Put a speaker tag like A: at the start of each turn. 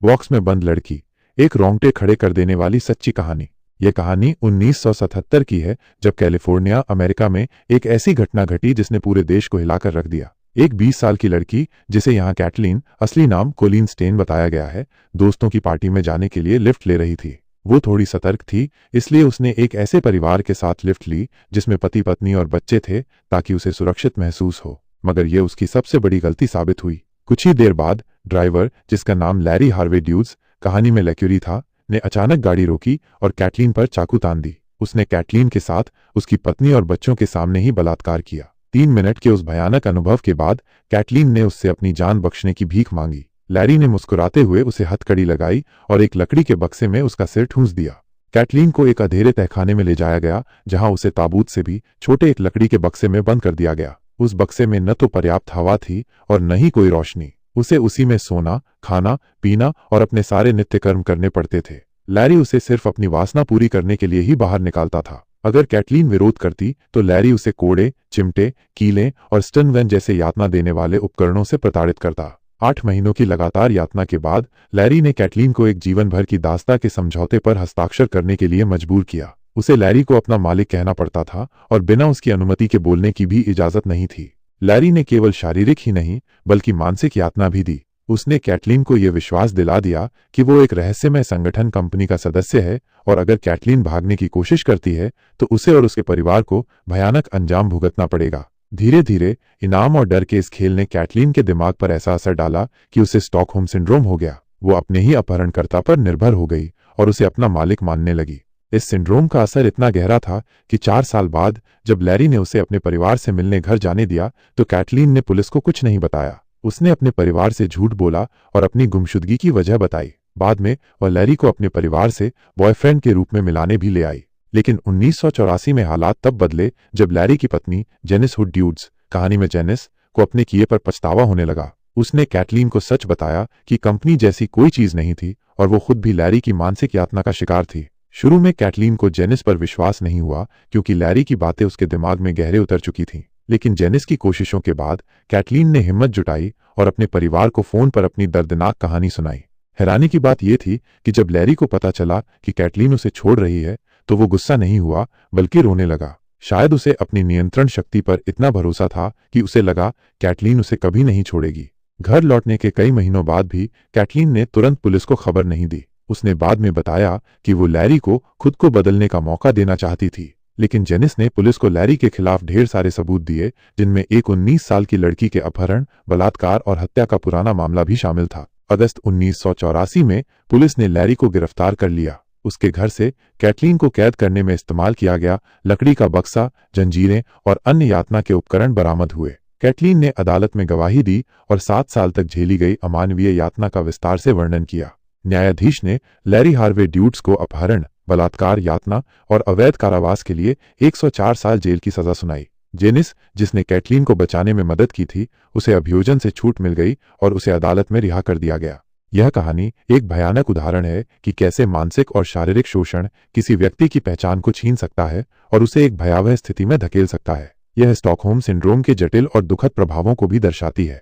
A: Box में बंद लड़की, एक रोंगटे खड़े कर देने वाली सच्ची कहानी। यह कहानी 1977 की है, जब कैलिफोर्निया, अमेरिका में एक ऐसी घटना घटी जिसने पूरे देश को हिलाकर रख दिया। एक 20 साल की लड़की, जिसे यहाँ कैटलीन, असली नाम कोलिन स्टेन बताया गया है, दोस्तों की पार्टी में जाने के लिए लिफ्ट ले रही थी। वो थोड़ी सतर्क थी, इसलिए उसने एक ऐसे परिवार के साथ लिफ्ट ली जिसमें पति पत्नी और बच्चे थे, ताकि उसे सुरक्षित महसूस हो। मगर यह उसकी सबसे बड़ी गलती साबित हुई। कुछ ही देर बाद ड्राइवर, जिसका नाम लैरी हार्वे ड्यूड्स, कहानी में लेक्यूरी था, ने अचानक गाड़ी रोकी और कैटलीन पर चाकू तान दी। उसने कैटलीन के साथ उसकी पत्नी और बच्चों के सामने ही बलात्कार किया। 3 मिनट के उस भयानक अनुभव के बाद कैटलीन ने उससे अपनी जान बख्शने की भीख मांगी। लैरी ने मुस्कुराते हुए उसे हथकड़ी लगाई और एक लकड़ी के बक्से में उसका सिर ठूंस दिया। कैटलीन को एक अंधेरे तहखाने में ले जाया गया, जहां उसे ताबूत से भी छोटे एक लकड़ी के बक्से में बंद कर दिया गया। उस बक्से में न तो पर्याप्त हवा थी और न ही कोई रोशनी। उसे उसी में सोना, खाना, पीना और अपने सारे नित्य कर्म करने पड़ते थे। लैरी उसे सिर्फ अपनी वासना पूरी करने के लिए ही बाहर निकालता था। अगर कैटलीन विरोध करती तो लैरी उसे कोड़े, चिमटे, कीलें और स्टनवेन जैसे यातना देने वाले उपकरणों से प्रताड़ित करता। 8 महीनों की लगातार यातना के बाद लैरी ने कैटलीन को एक जीवन भर की दास्ता के समझौते पर हस्ताक्षर करने के लिए मजबूर किया। उसे लैरी को अपना मालिक कहना पड़ता था और बिना उसकी अनुमति के बोलने की भी इजाजत नहीं थी। लैरी ने केवल शारीरिक ही नहीं बल्कि मानसिक यातना भी दी। उसने कैटलीन को यह विश्वास दिला दिया कि वो एक रहस्यमय संगठन कंपनी का सदस्य है और अगर कैटलीन भागने की कोशिश करती है तो उसे और उसके परिवार को भयानक अंजाम भुगतना पड़ेगा। धीरे धीरे इनाम और डर के इस खेल ने कैटलीन के दिमाग पर ऐसा असर डाला कि उसे स्टॉकहोम सिंड्रोम हो गया। वो अपने ही अपहरणकर्ता पर निर्भर हो गई और उसे अपना मालिक मानने लगी। इस सिंड्रोम का असर इतना गहरा था कि 4 साल बाद जब लैरी ने उसे अपने परिवार से मिलने घर जाने दिया तो कैटलीन ने पुलिस को कुछ नहीं बताया। उसने अपने परिवार से झूठ बोला और अपनी गुमशुदगी की वजह बताई। बाद में वह लैरी को अपने परिवार से बॉयफ्रेंड के रूप में मिलाने भी ले आई। लेकिन 1984 में हालात तब बदले जब लैरी की पत्नी जेनिस हुड ड्यूड्स, कहानी में जेनिस, को अपने किए पर पछतावा होने लगा। उसने कैटलीन को सच बताया कि कंपनी जैसी कोई चीज नहीं थी और वो खुद भी लैरी की मानसिक यातना का शिकार थी। शुरू में कैटलीन को जेनिस पर विश्वास नहीं हुआ क्योंकि लैरी की बातें उसके दिमाग में गहरे उतर चुकी थीं। लेकिन जेनिस की कोशिशों के बाद कैटलीन ने हिम्मत जुटाई और अपने परिवार को फोन पर अपनी दर्दनाक कहानी सुनाई। हैरानी की बात यह थी कि जब लैरी को पता चला कि कैटलीन उसे छोड़ रही है तो वो गुस्सा नहीं हुआ बल्कि रोने लगा। शायद उसे अपनी नियंत्रण शक्ति पर इतना भरोसा था कि उसे लगा कैटलीन उसे कभी नहीं छोड़ेगी। घर लौटने के कई महीनों बाद भी कैटलीन ने तुरंत पुलिस को खबर नहीं दी। उसने बाद में बताया कि वो लैरी को खुद को बदलने का मौका देना चाहती थी। लेकिन जेनिस ने पुलिस को लैरी के खिलाफ ढेर सारे सबूत दिए, जिनमें एक 19 साल की लड़की के अपहरण, बलात्कार और हत्या का पुराना मामला भी शामिल था। अगस्त 1984 में पुलिस ने लैरी को गिरफ्तार कर लिया। उसके घर से कैटलीन को कैद करने में इस्तेमाल किया गया लकड़ी का बक्सा, जंजीरें और अन्य यातना के उपकरण बरामद हुए। कैटलीन ने अदालत में गवाही दी और 7 साल तक झेली गई अमानवीय यातना का विस्तार से वर्णन किया। न्यायाधीश ने लैरी हार्वे ड्यूड्स को अपहरण, बलात्कार, यातना और अवैध कारावास के लिए 104 साल जेल की सजा सुनाई। जेनिस, जिसने कैटलीन को बचाने में मदद की थी, उसे अभियोजन से छूट मिल गई और उसे अदालत में रिहा कर दिया गया। यह कहानी एक भयानक उदाहरण है कि कैसे मानसिक और शारीरिक शोषण किसी व्यक्ति की पहचान को छीन सकता है और उसे एक भयावह स्थिति में धकेल सकता है। यह स्टॉकहोम सिंड्रोम के जटिल और दुखद प्रभावों को भी दर्शाती है।